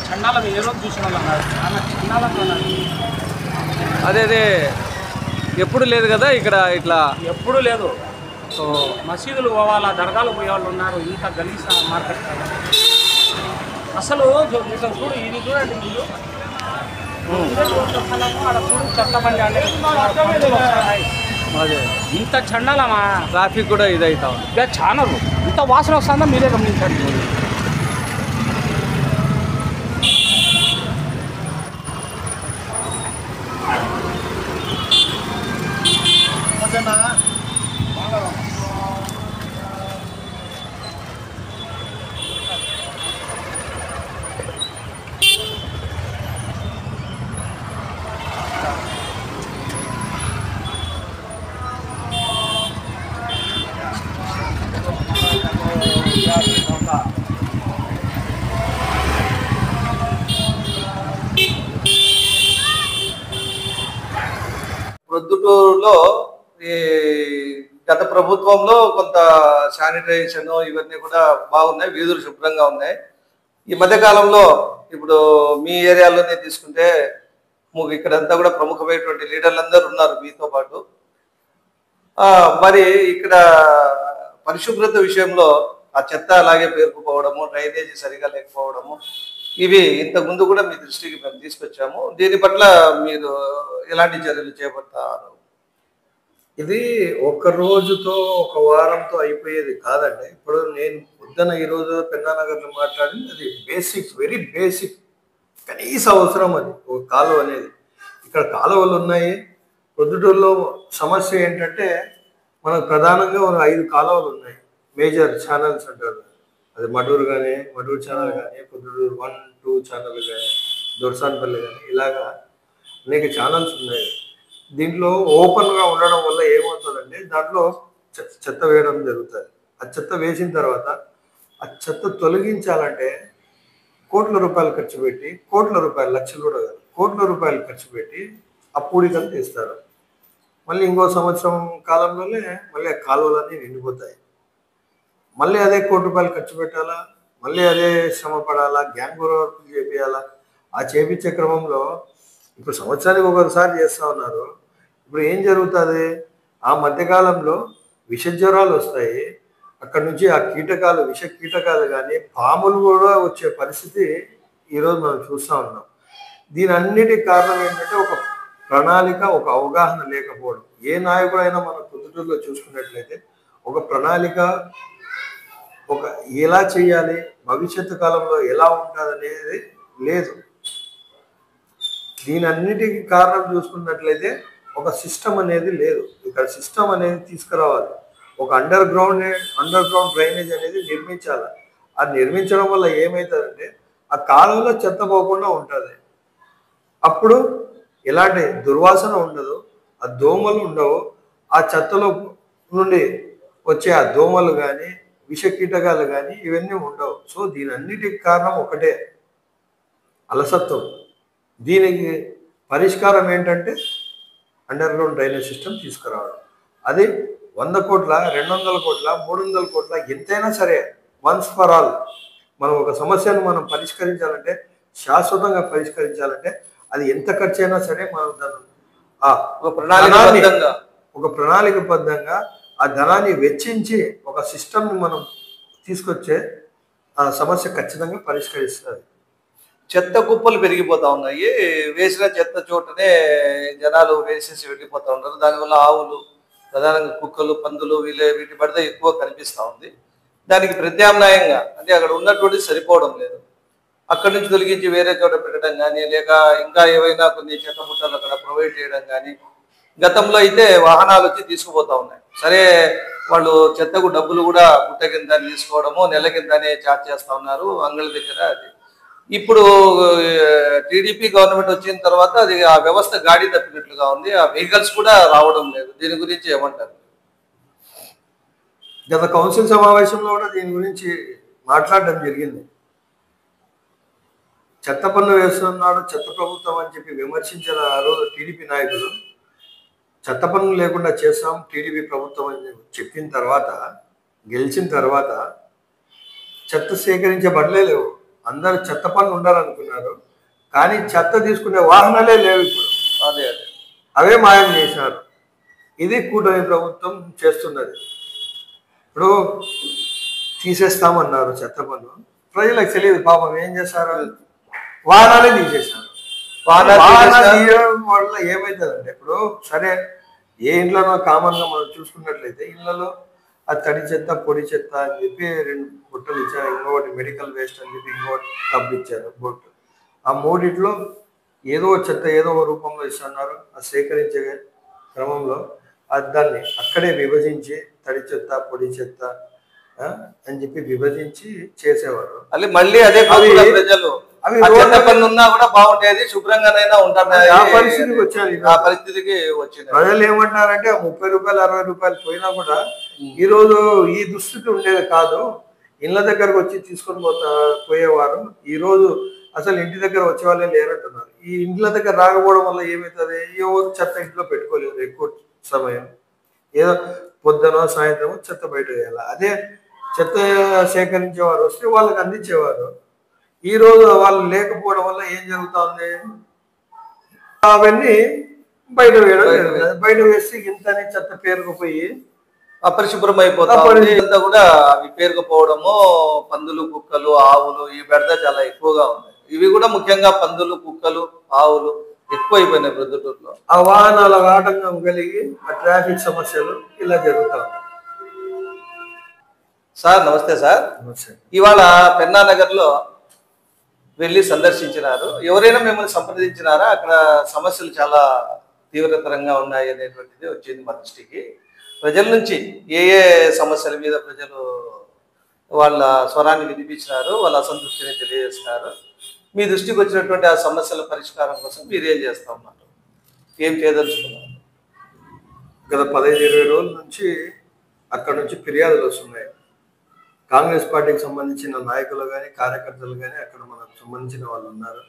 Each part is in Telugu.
చండాలం ఏ రోజు చూసిన వాళ్ళం కాదు. చాలా చండాలంగా ఉన్నది. అదే అదే ఎప్పుడు లేదు కదా ఇక్కడ ఇట్లా. ఎప్పుడూ లేదు. మసీదులు పోవాలా, దర్గాలు పోయే వాళ్ళు ఉన్నారు. ఇంత గలీజ్ మార్కెట్ అసలు ఇట్లా చూడు, ఇది చూడండి మీరు. ఆడ చూడు చెత్త బండి అంటే అదే ఇంత చండాలమా. ట్రాఫిక్ కూడా ఇదవుతా ఉంది. ఇక చాలా ఇంత వాసన వస్తుందో మీరే గమనించండి. ప్రొద్దుటూరులో ఈ గత ప్రభుత్వంలో కొంత శానిటైజేషన్ ఇవన్నీ కూడా బాగున్నాయి, వీధులు శుభ్రంగా ఉన్నాయి. ఈ మధ్యకాలంలో ఇప్పుడు మీ ఏరియాలోనే తీసుకుంటే ఇక్కడంతా కూడా ప్రముఖమైనటువంటి లీడర్లు అందరూ ఉన్నారు మీతో పాటు. మరి ఇక్కడ పరిశుభ్రత విషయంలో ఆ చెత్త అలాగే పేరుకుపోవడము, డ్రైనేజీ సరిగా లేకపోవడము, ఇవి ఇంతకుముందు కూడా మీ దృష్టికి మేము తీసుకొచ్చాము. దీని పట్ల మీరు ఎలాంటి చర్యలు చేపడతారు? ఇది ఒక రోజుతో ఒక వారంతో అయిపోయేది కాదండి. ఇప్పుడు నేను పొద్దున ఈరోజు పెన్నానగర్లో మాట్లాడింది అది బేసిక్స్, వెరీ బేసిక్, కనీస అవసరం అది ఒక కాలువ అనేది. ఇక్కడ కాలువలు ఉన్నాయి. ప్రొద్దుటూరులో సమస్య ఏంటంటే మనకు ప్రధానంగా ఒక 5 కాలువలు ఉన్నాయి, మేజర్ ఛానల్స్ అంటారు. అది మడూరు కానీ, మడూరు ఛానల్ కానీ, ప్రొద్దుటూరు 1, 2 ఛానల్ కానీ, దొర్సాన్పల్లి కానీ, ఇలాగా అనేక ఛానల్స్ ఉన్నాయి. దీంట్లో ఓపెన్గా ఉండడం వల్ల ఏమవుతుందంటే దాంట్లో చెత్త వేయడం జరుగుతుంది. ఆ చెత్త వేసిన తర్వాత ఆ చెత్త తొలగించాలంటే కోట్ల రూపాయలు ఖర్చు పెట్టి, లక్షలు కూడా కాదు, కోట్ల రూపాయలు ఖర్చు పెట్టి ఆ పూడికలు తీస్తారు. మళ్ళీ ఇంకో సంవత్సరం కాలంలోనే మళ్ళీ ఆ కాలువలన్నీ నిండిపోతాయి. మళ్ళీ అదే కోటి రూపాయలు ఖర్చు పెట్టాలా, మళ్ళీ అదే శ్రమ పడాలా, గ్యాంగ్ వర్క్ చేపియాలా. ఆ చేపించే క్రమంలో ఇప్పుడు సంవత్సరానికి ఒకసారి చేస్తూ ఉన్నారు. ఇప్పుడు ఏం జరుగుతుంది, ఆ మధ్యకాలంలో విష జ్వరాలు వస్తాయి. అక్కడ నుంచి ఆ కీటకాలు, విష కీటకాలు కానీ పాములు కూడా వచ్చే పరిస్థితి ఈరోజు మనం చూస్తూ ఉన్నాం. దీని అన్నిటికి కారణం ఏంటంటే ఒక ప్రణాళిక, ఒక అవగాహన లేకపోవడం. ఏ నాయకుడైనా మన పొద్దుటూరులో చూసుకున్నట్లయితే ఒక ప్రణాళిక, ఒక ఎలా చేయాలి, భవిష్యత్తు కాలంలో ఎలా ఉంటుంది అనేది లేదు. దీని అన్నిటికీ కారణం చూసుకున్నట్లయితే ఒక సిస్టమ్ అనేది లేదు. ఇక్కడ సిస్టమ్ అనేది తీసుకురావాలి. ఒక అండర్ గ్రౌండ్ డ్రైనేజ్ అనేది నిర్మించాలి. అది నిర్మించడం వల్ల ఏమవుతుందంటే ఆ కాలంలో చెత్త పోకుండా ఉంటుంది. అప్పుడు ఎలాంటి దుర్వాసన ఉండదు, ఆ దోమలు ఉండవు, ఆ చెత్తలో నుండి వచ్చే ఆ దోమలు కానీ, విష కీటకాలు కానీ ఇవన్నీ ఉండవు. సో దీని అన్నిటికి కారణం ఒకటే, అలసత్వం. దీనికి పరిష్కారం ఏంటంటే అండర్ గ్రౌండ్ డ్రైనేజ్ సిస్టమ్ తీసుకురావడం. అది 100 కోట్ల, 200 కోట్ల, 300 కోట్ల ఎంతైనా సరే వన్స్ ఫర్ ఆల్ మనం ఒక సమస్యను మనం పరిష్కరించాలంటే, శాశ్వతంగా పరిష్కరించాలంటే అది ఎంత ఖర్చు అయినా సరే మనం దాన్ని ఒక ప్రణాళికబద్ధంగా ఆ ధనాన్ని వెచ్చించి ఒక సిస్టమ్ని మనం తీసుకొచ్చే ఆ సమస్య ఖచ్చితంగా పరిష్కరిస్తుంది. చెత్త కుప్పలు పెరిగిపోతా ఉన్నాయి. వేసిన చెత్త చోటనే జనాలు వేసేసి వెళ్ళిపోతూ ఉంటారు. దానివల్ల ఆవులు, ప్రధానంగా కుక్కలు, పందులు వీటి పడితే ఎక్కువ కనిపిస్తూ ఉంది. దానికి ప్రత్యామ్నాయంగా అంటే అక్కడ ఉన్నటువంటి సరిపోవడం లేదు, అక్కడి నుంచి తొలగించి వేరే చోట పెట్టడం కానీ, లేక ఇంకా ఏవైనా కొన్ని చెత్త ముట్టలు అక్కడ ప్రొవైడ్ చేయడం కానీ. గతంలో అయితే వాహనాలు వచ్చి తీసుకుపోతా ఉన్నాయి. సరే, వాళ్ళు చెత్తకు డబ్బులు కూడా గుట్ట కింద తీసుకోవడము, నెల కిందనే ఛార్జ్ చేస్తూ ఉన్నారు అంగళ్ళ దగ్గర. అది ఇప్పుడు టీడీపీ గవర్నమెంట్ వచ్చిన తర్వాత అది ఆ వ్యవస్థ గాడి తప్పినట్లుగా ఉంది. ఆ వెహికల్స్ కూడా రావడం లేదు. దీని గురించి ఏమంటారు? గత కౌన్సిల్ సమావేశంలో కూడా దీని గురించి మాట్లాడడం జరిగింది. చెత్త పన్ను వేస్తున్నాడు, చెత్త ప్రభుత్వం అని చెప్పి విమర్శించిన ఆ రోజు టీడీపీ నాయకులు చెత్త పన్ను లేకుండా చేస్తాం టీడీపీ ప్రభుత్వం అని చెప్పిన తర్వాత, గెలిచిన తర్వాత చెత్త సేకరించే బండ్లే లేవు. అందరు చెత్త పనులు ఉండాలనుకున్నారు, కానీ చెత్త తీసుకునే వాహనాలే లేవు ఇప్పుడు. అదే అదే అవే మాయం చేశారు. ఇది కూటమి ప్రభుత్వం చేస్తున్నది. ఇప్పుడు తీసేస్తామన్నారు చెత్త పన్ను, ప్రజలకు తెలియదు పాపం ఏం చేశారు, వాహనాలే తీసేశారు. వాహనాలు తీయడం వల్ల ఏమవుతుందంటే, ఇప్పుడు సరే ఏ ఇంట్లోనో కామన్గా మనం చూసుకున్నట్లయితే ఇళ్లలో ఆ తడి చెత్త పొడి చెత్త అని చెప్పి 2 బుట్టలు ఇచ్చారు, ఇంకొకటి మెడికల్ వేస్ట్ అని చెప్పి ఇంకొకటి టబ్ ఇచ్చారు బొట్టు. ఆ మూడిట్లో ఏదో చెత్త ఏదో రూపంలో ఇస్తున్నారు. ఆ సేకరించే క్రమంలో దాన్ని అక్కడే విభజించి తడి చెత్త పొడి చెత్త అని చెప్పి విభజించి చేసేవారు. మళ్ళీ అదే ప్రజలు అవి పన్ను ఉన్నా కూడా బాగుండేది, శుభ్రంగానైనా ఉంటారు. ఆ పరిస్థితికి వచ్చారు. ఆ పరిస్థితికి వచ్చింది. ప్రజలు ఏమంటారంటే 30 రూపాయలు 60 రూపాయలు పోయినా కూడా ఈ రోజు ఈ దుస్థితి ఉండేది కాదు. ఇళ్ళ దగ్గరకు వచ్చి తీసుకొని పోయేవారు. ఈ రోజు అసలు ఇంటి దగ్గర వచ్చే వాళ్ళే లేరంటున్నారు. ఈ ఇంట్ల దగ్గర రాకపోవడం వల్ల ఏమవుతుంది, ఎవరు చెత్త ఇంట్లో పెట్టుకోలేదు ఎక్కువ సమయం. ఏదో పొద్దున సాయంత్రం చెత్త బయట వేయాలి. అదే చెత్త సేకరించేవారు వస్తే వాళ్ళకి అందించేవారు. ఈ రోజు వాళ్ళు లేకపోవడం వల్ల ఏం జరుగుతుంది, అవన్నీ బయట వేయడం జరుగుతుంది. బయట వేస్తే ఇంతని చెత్త పేరుకుపోయి అపరిశుభ్రం అయిపోతాం. అంతా కూడా అవి పేరుకుపోవడము, పందులు కుక్కలు ఆవులు ఈ బెడద చాలా ఎక్కువగా ఉంది. ఇవి కూడా ముఖ్యంగా పందులు కుక్కలు ఆవులు ఎక్కువ అయిపోయినాయి ప్రొద్దుటూరులో. ఆ వాహనాల ఆటంకం కలిగి ఆ ట్రాఫిక్ సమస్యలు ఇలా జరుగుతా ఉంటాయి. సార్ నమస్తే సార్. ఇవాళ పెన్నా నగర్ లో వెళ్ళి సందర్శించినారు, ఎవరైనా మిమ్మల్ని సంప్రదించినారా? అక్కడ సమస్యలు చాలా తీవ్రతరంగా ఉన్నాయి అనేటువంటిది వచ్చింది మా దృష్టికి. ప్రజల నుంచి ఏ ఏ సమస్యల మీద ప్రజలు వాళ్ళ స్వరాన్ని వినిపించినారు, వాళ్ళ అసంతృప్తిని తెలియజేస్తున్నారు. మీ దృష్టికి వచ్చినటువంటి ఆ సమస్యల పరిష్కారం కోసం మీరు ఏం చేస్తా ఉన్నారు, ఏం చేయదలుచుకున్నారు? గత 15-20 రోజుల నుంచి అక్కడ నుంచి ఫిర్యాదులు వస్తున్నాయి. కాంగ్రెస్ పార్టీకి సంబంధించిన నాయకులు కానీ కార్యకర్తలు కానీ అక్కడ మనకు సంబంధించిన వాళ్ళు ఉన్నారు.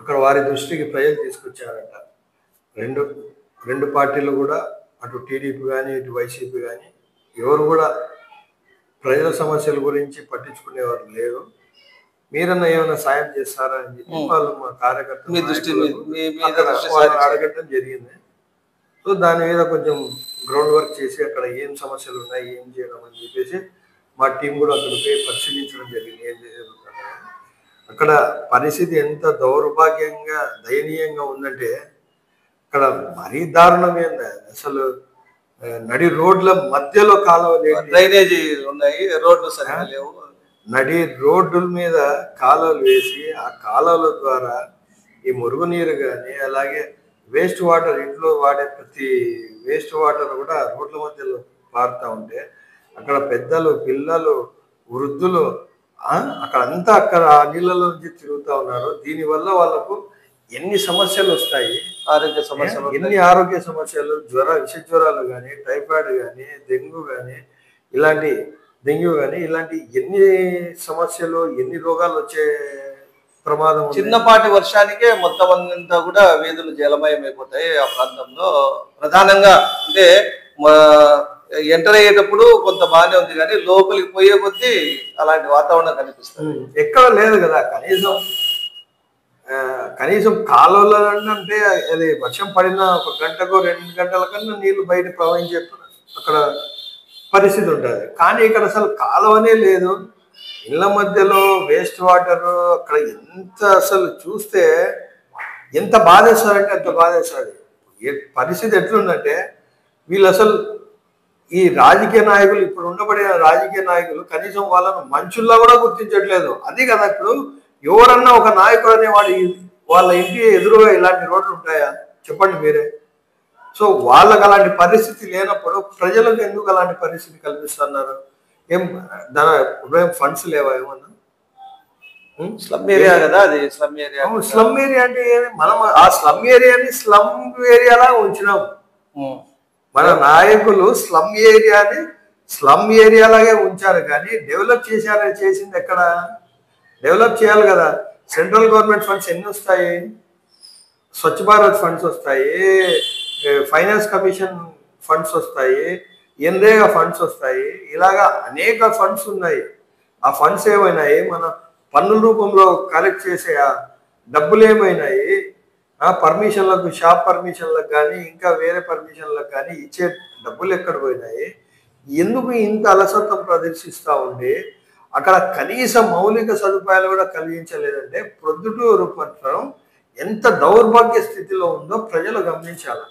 అక్కడ వారి దృష్టికి ప్రజలు తీసుకొచ్చారట. రెండు పార్టీలు కూడా, అటు టీడీపీ కానీ ఇటు వైసీపీ కానీ ఎవరు కూడా ప్రజల సమస్యల గురించి పట్టించుకునేవారు లేరు. మీరన్నా ఏమైనా సాయం చేస్తారా అని చెప్పి వాళ్ళు మా కార్యకర్తలు అడగటం జరిగింది. సో దాని మీద కొంచెం గ్రౌండ్ వర్క్ చేసి అక్కడ ఏం సమస్యలు ఉన్నాయి ఏం చేయడం అని చెప్పేసి మా టీం కూడా అక్కడ పోయి పరిశీలించడం జరిగింది. ఏం జరుగుతుంది అక్కడ పరిస్థితి ఎంత దౌర్భాగ్యంగా దయనీయంగా ఉందంటే, అక్కడ మరీ దారుణమైంది. అసలు నడి రోడ్ల మధ్యలో కాలువలు, డ్రైనేజీ ఉన్నాయి, రోడ్లు సరిగ్గా లేవు. నడి రోడ్ల మీద కాలువలు వేసి ఆ కాలువల ద్వారా ఈ మురుగునీరు కానీ అలాగే వేస్ట్ వాటర్, ఇంట్లో వాడే ప్రతి వేస్ట్ వాటర్ కూడా రోడ్ల మధ్యలో పారుతూ ఉంటే అక్కడ పెద్దలు పిల్లలు వృద్ధులు అక్కడంతా అక్కడ ఆ నీళ్ళలో నుంచి తిరుగుతూ ఉన్నారు. దీనివల్ల వాళ్ళకు ఎన్ని సమస్యలు వస్తాయి, ఆరోగ్య సమస్యలు, ఎన్ని ఆరోగ్య సమస్యలు, విష జ్వరాలు కానీ టైఫాయిడ్ కానీ డెంగ్యూ కానీ ఇలాంటి ఎన్ని సమస్యలు ఎన్ని రోగాలు వచ్చే ప్రమాదం. చిన్నపాటి వర్షానికే మొత్తం అంతా కూడా వీధులు జలమయం అయిపోతాయి ఆ ప్రాంతంలో. ప్రధానంగా అంటే ఎంటర్ అయ్యేటప్పుడు కొంత బాగానే ఉంది కానీ లోపలికి పోయే కొద్దీ అలాంటి వాతావరణం కనిపిస్తుంది. ఎక్కడ లేదు కదా. కనీసం కాలువలో అంటే అది వర్షం పడిన 1 గంటకో 2 గంటల కన్నా నీళ్లు బయట ప్రవహించే అక్కడ పరిస్థితి ఉంటుంది. కానీ ఇక్కడ అసలు కాలువనే లేదు. ఇళ్ళ మధ్యలో వేస్ట్ వాటర్. అక్కడ ఎంత అసలు చూస్తే ఎంత బాధేస్తారంటే అంత బాధేస్తుంది. పరిస్థితి ఎట్లుందంటే వీళ్ళు అసలు ఈ రాజకీయ నాయకులు, ఇప్పుడు ఉండబడిన రాజకీయ నాయకులు కనీసం వాళ్ళను మనుషుల్లా కూడా గుర్తించట్లేదు. అది కదా, ఇప్పుడు ఎవరన్నా ఒక నాయకుడు అనేవాడు వాళ్ళ ఇంటి ఎదురుగా ఇలాంటి రోడ్లు ఉంటాయా చెప్పండి మీరే. సో వాళ్ళకి అలాంటి పరిస్థితి లేనప్పుడు ప్రజలకు ఎందుకు అలాంటి పరిస్థితి కల్పిస్తున్నారు? ఏం ఫండ్స్ లేవా ఏమన్నా? స్లమ్ ఏరియా కదా అది. స్లమ్ ఏరియా అంటే మనం ఆ స్లమ్ ఏరియాని స్లమ్ ఏరియాలా ఉంచినాం. మన నాయకులు స్లమ్ ఏరియాని స్లమ్ ఏరియాలాగే ఉంచారు కానీ డెవలప్ చేసింది ఎక్కడ? డెవలప్ చేయాలి కదా. సెంట్రల్ గవర్నమెంట్ ఫండ్స్ ఎన్ని వస్తాయి? స్వచ్ఛ భారత్ ఫండ్స్ వస్తాయి, ఫైనాన్స్ కమిషన్ ఫండ్స్ వస్తాయి, ఎన్రేగా ఫండ్స్ వస్తాయి. ఇలాగా అనేక ఫండ్స్ ఉన్నాయి. ఆ ఫండ్స్ ఏమైనాయి? మన పన్నుల రూపంలో కలెక్ట్ చేసే డబ్బులు ఏమైనాయి? పర్మిషన్లకు, షాప్ పర్మిషన్లకు కానీ ఇంకా వేరే పర్మిషన్లకు కానీ ఇచ్చే డబ్బులు ఎక్కడ పోయినాయి? ఎందుకు ఇంత అలసత్వం ప్రదర్శిస్తూ ఉండి అక్కడ కనీస మౌలిక సదుపాయాలు కూడా కలిగించలేదంటే ప్రొద్దుటూరు పట్టణం ఎంత దౌర్భాగ్య స్థితిలో ఉందో ప్రజలు గమనించాలి.